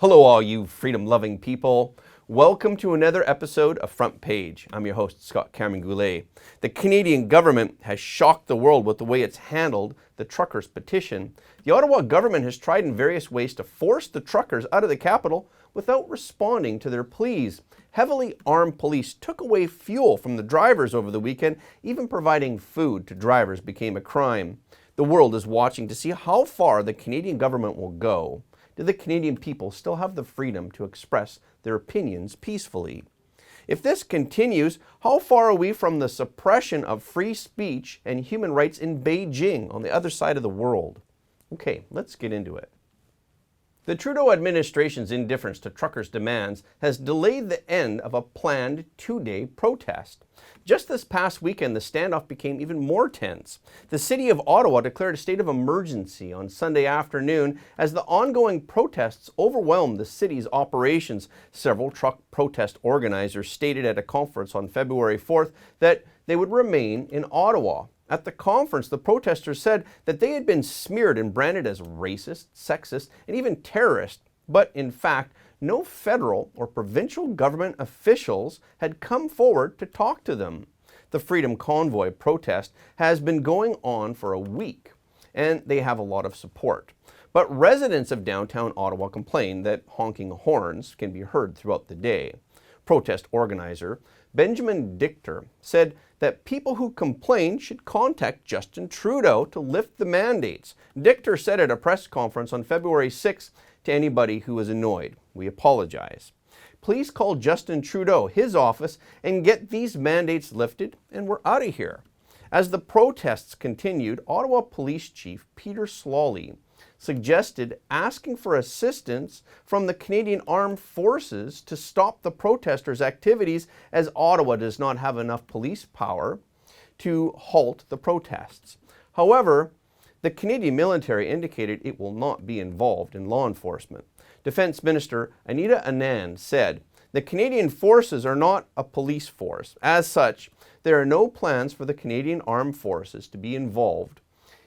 Hello all you freedom-loving people. Welcome to another episode of Front Page. I'm your host, Scott Cameron Goulet. The Canadian government has shocked the world with the way it's handled the truckers' petition. The Ottawa government has tried in various ways to force the truckers out of the capital without responding to their pleas. Heavily armed police took away fuel from the drivers over the weekend. Even providing food to drivers became a crime. The world is watching to see how far the Canadian government will go. Do the Canadian people still have the freedom to express their opinions peacefully? If this continues, how far are we from the suppression of free speech and human rights in Beijing on the other side of the world? Okay, let's get into it. The Trudeau administration's indifference to truckers' demands has delayed the end of a planned two-day protest. Just this past weekend, the standoff became even more tense. The city of Ottawa declared a state of emergency on Sunday afternoon as the ongoing protests overwhelmed the city's operations. Several truck protest organizers stated at a conference on February 4th that they would remain in Ottawa. At the conference, the protesters said that they had been smeared and branded as racist, sexist, and even terrorist, but in fact, no federal or provincial government officials had come forward to talk to them. The Freedom Convoy protest has been going on for a week, and they have a lot of support. But residents of downtown Ottawa complain that honking horns can be heard throughout the day. Protest organizer Benjamin Dichter said that people who complain should contact Justin Trudeau to lift the mandates. Dichter said at a press conference on February 6th to anybody who is annoyed, "We apologize. Please call Justin Trudeau, his office, and get these mandates lifted, and we're out of here." As the protests continued, Ottawa Police Chief Peter Slawley suggested asking for assistance from the Canadian Armed Forces to stop the protesters' activities, as Ottawa does not have enough police power to halt the protests. However, the Canadian military indicated it will not be involved in law enforcement. Defense Minister Anita Anand said, "The Canadian forces are not a police force. As such, there are no plans for the Canadian Armed Forces to be involved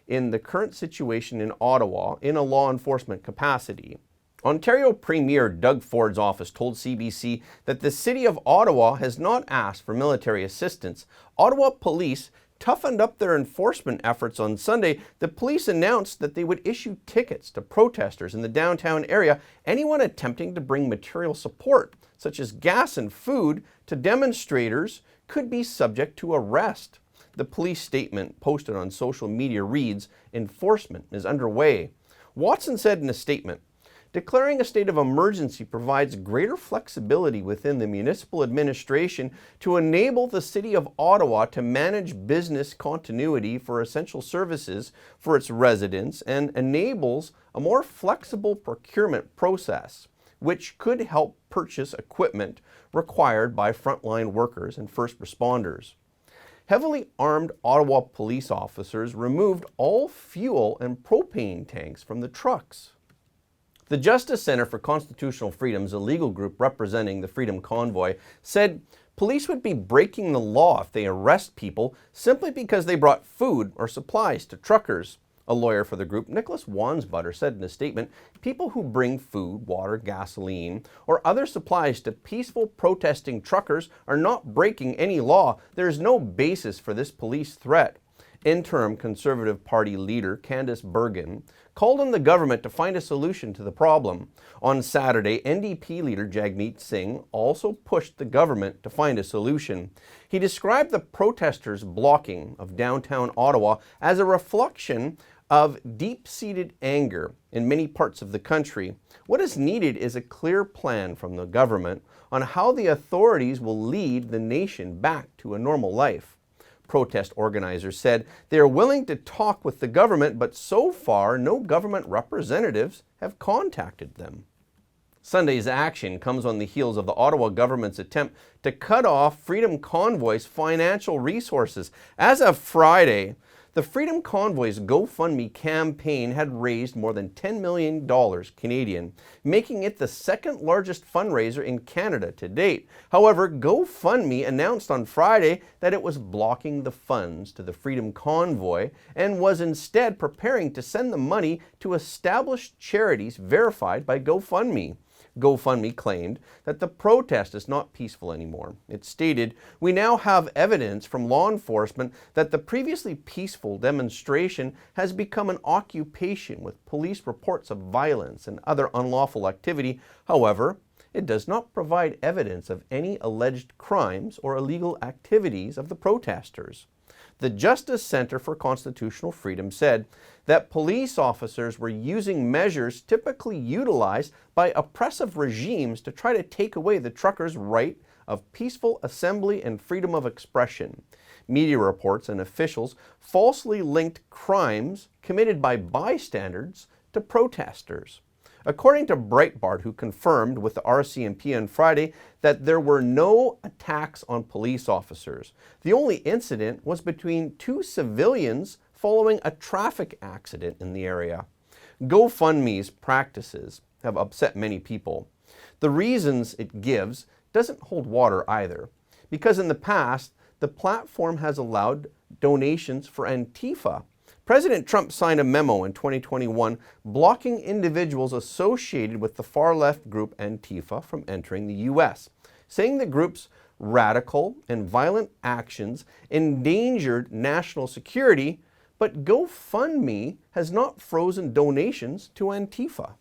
in the current situation in Ottawa in a law enforcement capacity." Ontario Premier Doug Ford's office told CBC that the City of Ottawa has not asked for military assistance. Ottawa police toughened up their enforcement efforts on Sunday. The police announced that they would issue tickets to protesters in the downtown area. Anyone attempting to bring material support, such as gas and food, to demonstrators could be subject to arrest. The police statement posted on social media reads, "Enforcement is underway." Watson said in a statement, "Declaring a state of emergency provides greater flexibility within the municipal administration to enable the City of Ottawa to manage business continuity for essential services for its residents and enables a more flexible procurement process, which could help purchase equipment required by frontline workers and first responders." Heavily armed Ottawa police officers removed all fuel and propane tanks from the trucks. The Justice Center for Constitutional Freedoms, a legal group representing the Freedom Convoy, said police would be breaking the law if they arrest people simply because they brought food or supplies to truckers. A lawyer for the group, Nicholas Wansbutter, said in a statement, "People who bring food, water, gasoline, or other supplies to peaceful protesting truckers are not breaking any law. There is no basis for this police threat." Interim Conservative Party leader Candice Bergen called on the government to find a solution to the problem. On Saturday, NDP leader Jagmeet Singh also pushed the government to find a solution. He described the protesters' blocking of downtown Ottawa as a reflection of deep-seated anger in many parts of the country. What is needed is a clear plan from the government on how the authorities will lead the nation back to a normal life. Protest organizers said they are willing to talk with the government, but so far no government representatives have contacted them. Sunday's action comes on the heels of the Ottawa government's attempt to cut off Freedom Convoy's financial resources. As of Friday, the Freedom Convoy's GoFundMe campaign had raised more than $10 million Canadian, making it the second largest fundraiser in Canada to date. However, GoFundMe announced on Friday that it was blocking the funds to the Freedom Convoy and was instead preparing to send the money to established charities verified by GoFundMe. GoFundMe claimed that the protest is not peaceful anymore. It stated, "We now have evidence from law enforcement that the previously peaceful demonstration has become an occupation with police reports of violence and other unlawful activity. However, it does not provide evidence of any alleged crimes or illegal activities of the protesters." The Justice Center for Constitutional Freedom said that police officers were using measures typically utilized by oppressive regimes to try to take away the truckers' right of peaceful assembly and freedom of expression. Media reports and officials falsely linked crimes committed by bystanders to protesters. According to Breitbart, who confirmed with the RCMP on Friday that there were no attacks on police officers. The only incident was between two civilians following a traffic accident in the area. GoFundMe's practices have upset many people. The reasons it gives doesn't hold water either, because in the past, the platform has allowed donations for Antifa. President Trump signed a memo in 2021 blocking individuals associated with the far-left group Antifa from entering the U.S., saying the group's radical and violent actions endangered national security, but GoFundMe has not frozen donations to Antifa.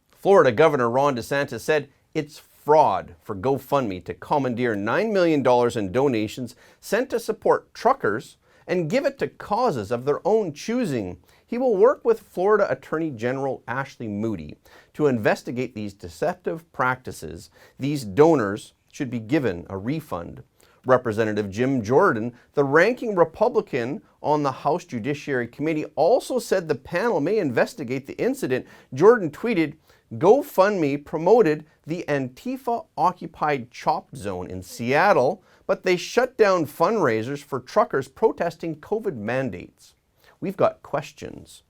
Florida Governor Ron DeSantis said it's fraud for GoFundMe to commandeer $9 million in donations sent to support truckers and give it to causes of their own choosing. He will work with Florida Attorney General Ashley Moody to investigate these deceptive practices. These donors should be given a refund. Representative Jim Jordan, the ranking Republican on the House Judiciary Committee, also said the panel may investigate the incident. Jordan tweeted, "GoFundMe promoted the Antifa-occupied Chop Zone in Seattle, but they shut down fundraisers for truckers protesting COVID mandates. We've got questions."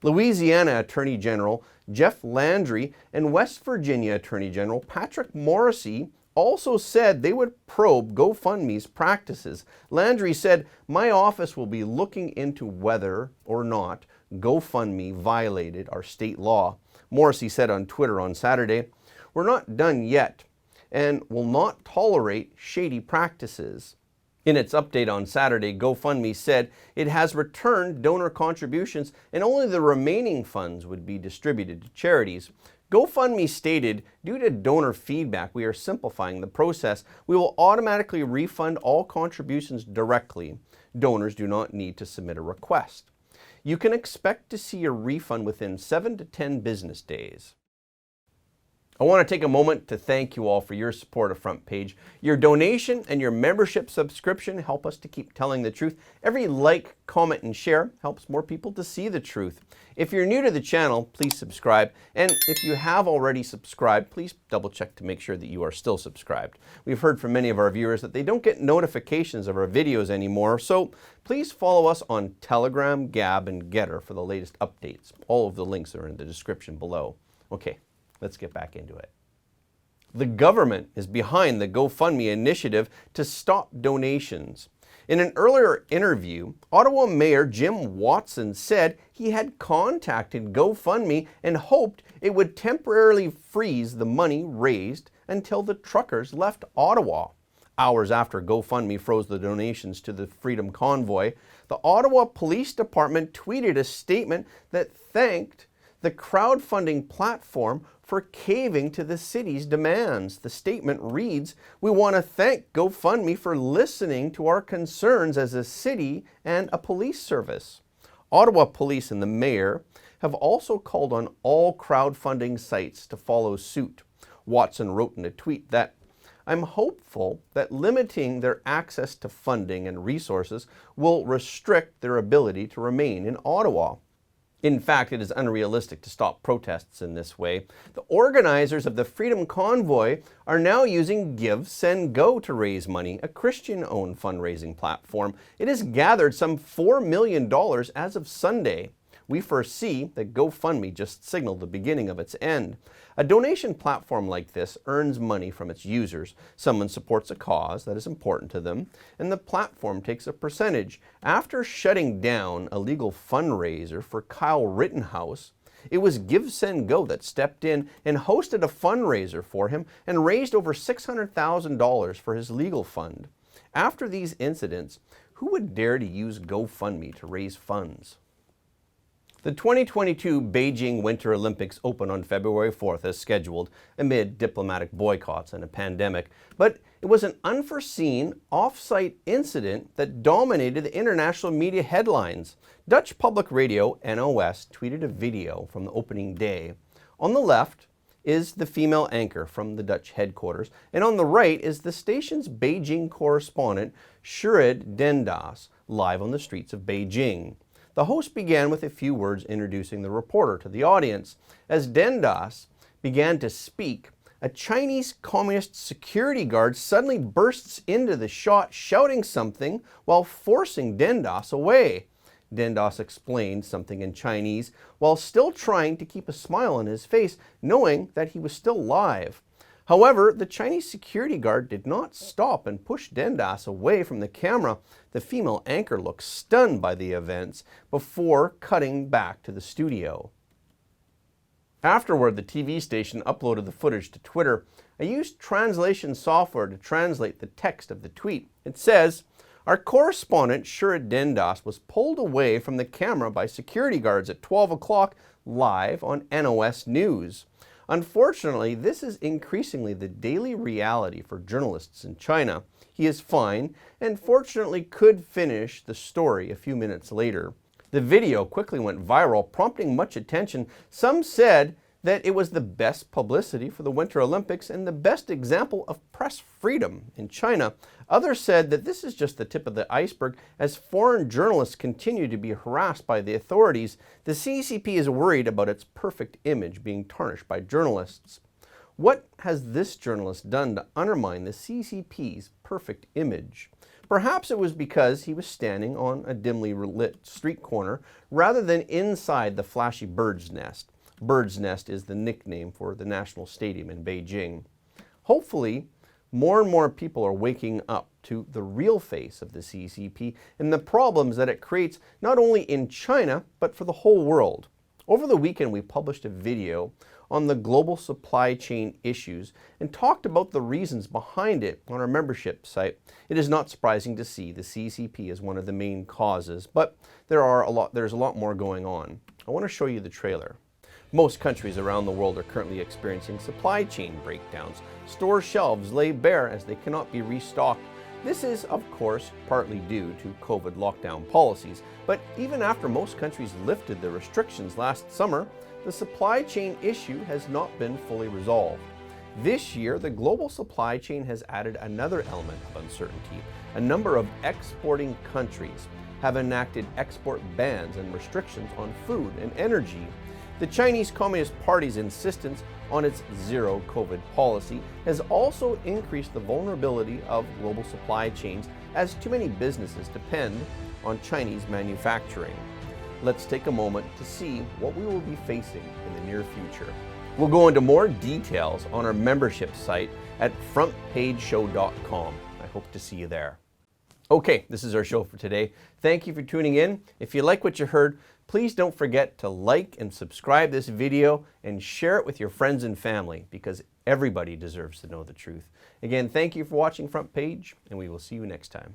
Louisiana Attorney General Jeff Landry and West Virginia Attorney General Patrick Morrisey also said they would probe GoFundMe's practices. Landry said, "My office will be looking into whether or not GoFundMe violated our state law." Morrissey said on Twitter on Saturday, "We're not done yet and will not tolerate shady practices." In its update on Saturday, GoFundMe said it has returned donor contributions and only the remaining funds would be distributed to charities. GoFundMe stated, "Due to donor feedback, we are simplifying the process. We will automatically refund all contributions directly. Donors do not need to submit a request. You can expect to see a refund within 7 to 10 business days." I want to take a moment to thank you all for your support of Front Page. Your donation and your membership subscription help us to keep telling the truth. Every like, comment, and share helps more people to see the truth. If you're new to the channel, please subscribe. And if you have already subscribed, please double check to make sure that you are still subscribed. We've heard from many of our viewers that they don't get notifications of our videos anymore, so please follow us on Telegram, Gab, and Getter for the latest updates. All of the links are in the description below. Okay. Let's get back into it. The government is behind the GoFundMe initiative to stop donations. In an earlier interview, Ottawa Mayor Jim Watson said he had contacted GoFundMe and hoped it would temporarily freeze the money raised until the truckers left Ottawa. Hours after GoFundMe froze the donations to the Freedom Convoy, the Ottawa Police Department tweeted a statement that thanked the crowdfunding platform for caving to the city's demands. The statement reads, "We want to thank GoFundMe for listening to our concerns as a city and a police service." Ottawa Police and the Mayor have also called on all crowdfunding sites to follow suit. Watson wrote in a tweet that, "I'm hopeful that limiting their access to funding and resources will restrict their ability to remain in Ottawa." In fact, it is unrealistic to stop protests in this way. The organizers of the Freedom Convoy are now using Give, Send, Go to raise money, a Christian-owned fundraising platform. It has gathered some $4 million as of Sunday. We foresee that GoFundMe just signaled the beginning of its end. A donation platform like this earns money from its users. Someone supports a cause that is important to them, and the platform takes a percentage. After shutting down a legal fundraiser for Kyle Rittenhouse, It was Give, Send, Go that stepped in and hosted a fundraiser for him and raised over $600,000 for his legal fund. After these incidents, who would dare to use GoFundMe to raise funds? The 2022 Beijing Winter Olympics opened on February 4th as scheduled amid diplomatic boycotts and a pandemic, but it was an unforeseen off-site incident that dominated the international media headlines. Dutch public radio NOS tweeted a video from the opening day. On the left is the female anchor from the Dutch headquarters, and on the right is the station's Beijing correspondent Shurid Dendas, live on the streets of Beijing. The host began with a few words introducing the reporter to the audience. As Dendas began to speak, a Chinese communist security guard suddenly bursts into the shot shouting something while forcing Dendas away. Dendas explained something in Chinese while still trying to keep a smile on his face, knowing that he was still live. However, the Chinese security guard did not stop and push Dendas away from the camera. The female anchor looked stunned by the events before cutting back to the studio. Afterward, the TV station uploaded the footage to Twitter. I used translation software to translate the text of the tweet. It says, "Our correspondent Shurid Dendas was pulled away from the camera by security guards at 12 o'clock live on NOS News. Unfortunately, this is increasingly the daily reality for journalists in China. He is fine and fortunately could finish the story a few minutes later." The video quickly went viral, prompting much attention. Some said that it was the best publicity for the Winter Olympics and the best example of press freedom in China. Others said that this is just the tip of the iceberg as foreign journalists continue to be harassed by the authorities. The CCP is worried about its perfect image being tarnished by journalists. What has this journalist done to undermine the CCP's perfect image? Perhaps it was because he was standing on a dimly lit street corner rather than inside the flashy bird's nest. Bird's Nest is the nickname for the National Stadium in Beijing. Hopefully, more and more people are waking up to the real face of the CCP and the problems that it creates not only in China, but for the whole world. Over the weekend, we published a video on the global supply chain issues and talked about the reasons behind it on our membership site. It is not surprising to see the CCP as one of the main causes, but there's a lot more going on. I want to show you the trailer. Most countries around the world are currently experiencing supply chain breakdowns. Store shelves lay bare as they cannot be restocked. This is, of course, partly due to COVID lockdown policies, but even after most countries lifted the restrictions last summer, the supply chain issue has not been fully resolved. This year, the global supply chain has added another element of uncertainty. A number of exporting countries have enacted export bans and restrictions on food and energy. The Chinese Communist Party's insistence on its zero COVID policy has also increased the vulnerability of global supply chains as too many businesses depend on Chinese manufacturing. Let's take a moment to see what we will be facing in the near future. We'll go into more details on our membership site at frontpageshow.com. I hope to see you there. Okay, this is our show for today. Thank you for tuning in. If you like what you heard, please don't forget to like and subscribe this video and share it with your friends and family because everybody deserves to know the truth. Again, thank you for watching Front Page, and we will see you next time.